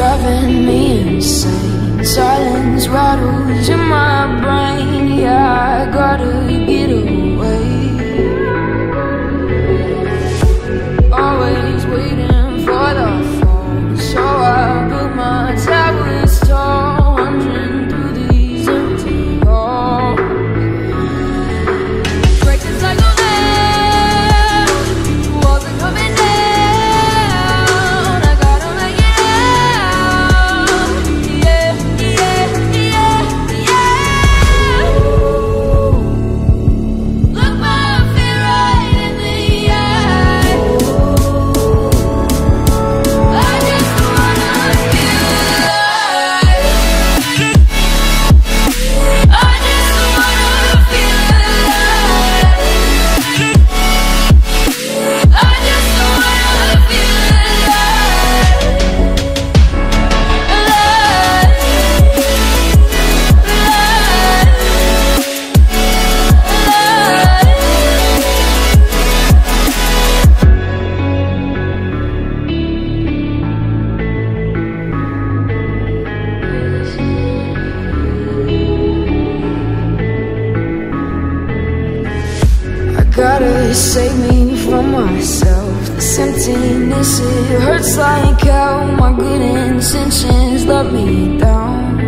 driving me insane. Silence rattles in my brain. Yeah, I gotta get away. Always waiting for the phone, so I built my towers tall, wandering through these empty halls. Break the cycle now, walls are coming down. I gotta make it out. Yeah, yeah, yeah, yeah. Look my fear right in the eye. I just wanna feel alive. I just wanna feel alive. I just wanna feel alive. I gotta save me from myself. This emptiness, it hurts like hell. My good intentions let me down.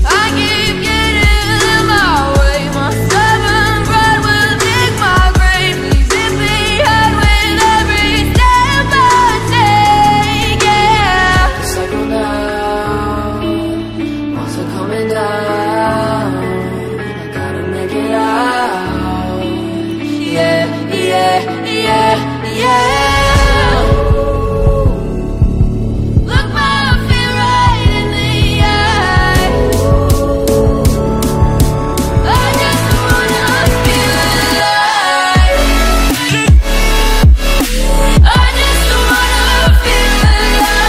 I keep getting in my way. My stubborn pride will dig my grave. Please hit me hard with every step I take. Yeah, cycle down, walls are coming down. I gotta make it out. Yeah, yeah, yeah, yeah. Look my fear right in the eye. I just wanna feel alive. I just wanna feel alive.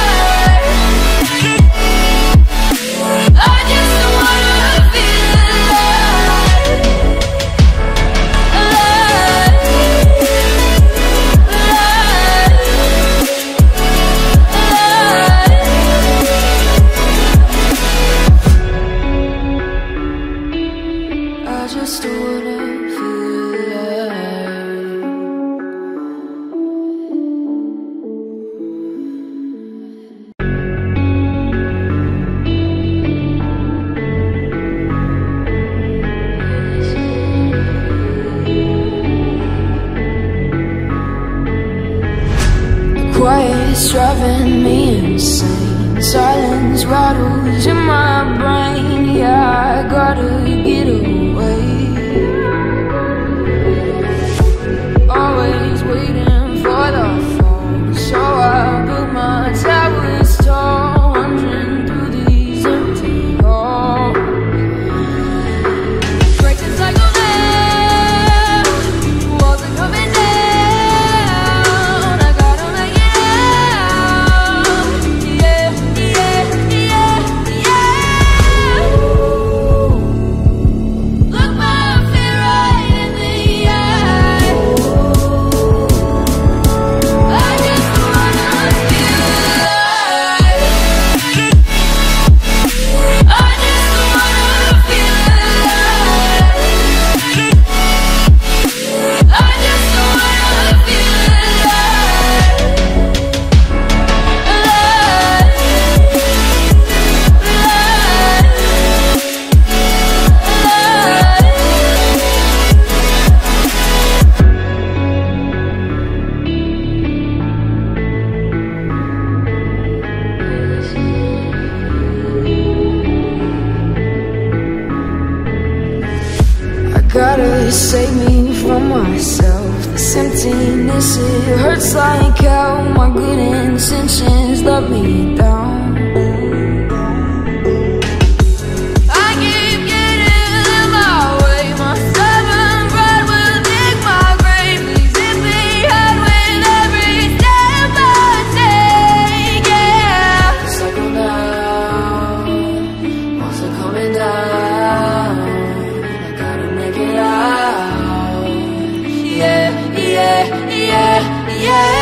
I just wanna feel alive. I just wanna feel alive. Quiet's driving me insane. Silence rattles in my brain. Yeah, I gotta get away. Always waiting for the phone, so I built my towers tall, wandering through these empty halls. Break the cycle now, walls are coming down. I gotta make it out. Yeah, yeah, yeah, yeah. Look my fear right in the eye. I just wanna feel alive. I just wanna feel alive. I just wanna feel alive. I gotta save me from myself. This emptiness, it hurts like hell. My good intentions let me down. I keep getting in my way. My stubborn pride will dig my grave. Please hit me hard with every step I take. Yeah, cycle down, walls are coming down. I gotta make it out. Yeah, yeah, yeah, yeah.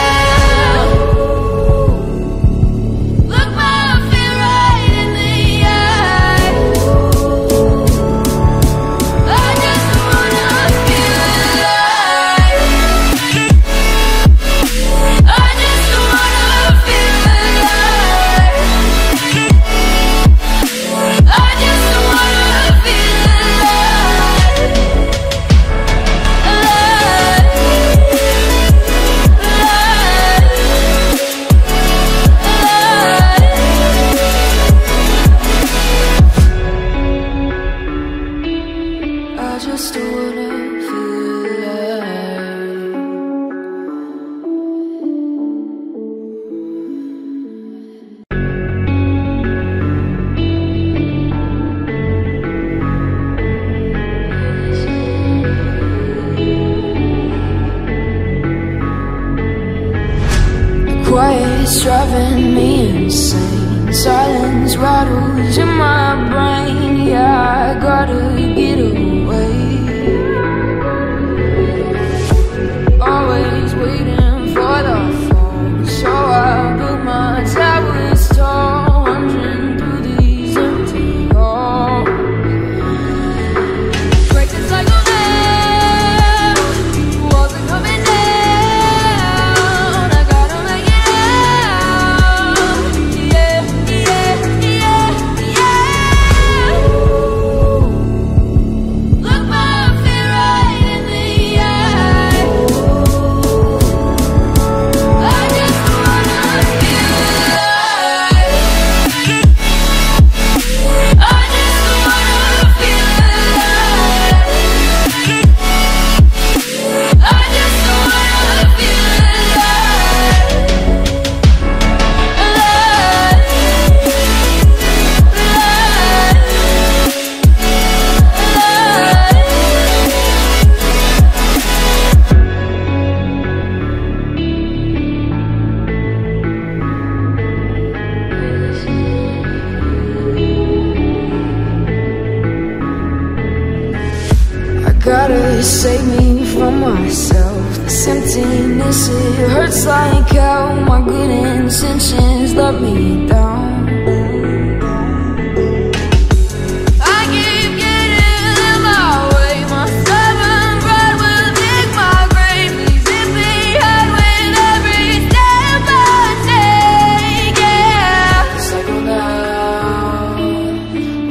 driving me insane. Silence rattles in my brain. Yeah, I gotta get away. Always waiting for the phone, so I built my towers tall, wandering through these empty halls. Break the cycle now, walls are coming down. I gotta make it out. Yeah, yeah, yeah, yeah. Look my fear right in the eye. I just wanna feel alive. I just wanna feel alive. I just wanna feel I gotta save me from myself. This emptiness, it hurts like hell. My good intentions let me down. I keep getting in my way. My stubborn pride will dig my grave. Please hit me hard with every step I take. Yeah, cycle down,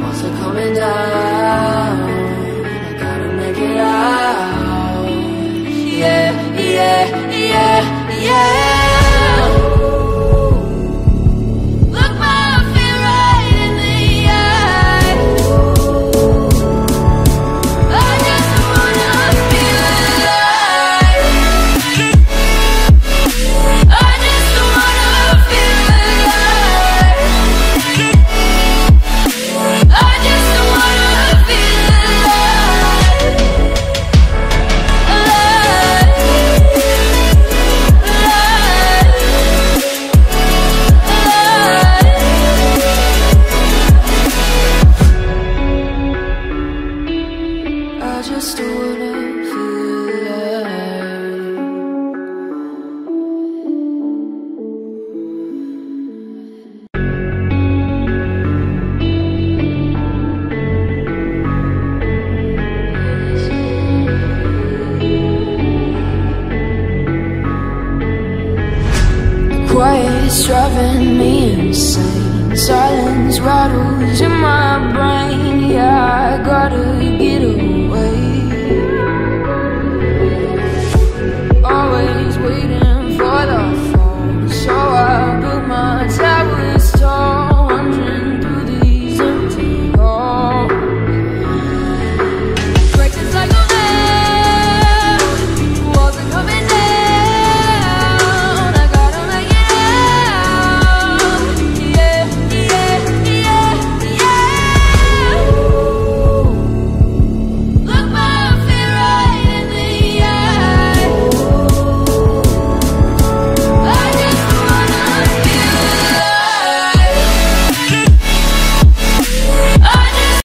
walls are coming down. I gotta make it out. Yeah, yeah, yeah, yeah. Look my fear right in the eye. I just wanna feel alive. I just wanna feel alive. I just wanna feel alive. I just wanna feel alive. Quiet's driving me insane. Silence rattles in my brain. Yeah, I gotta get away.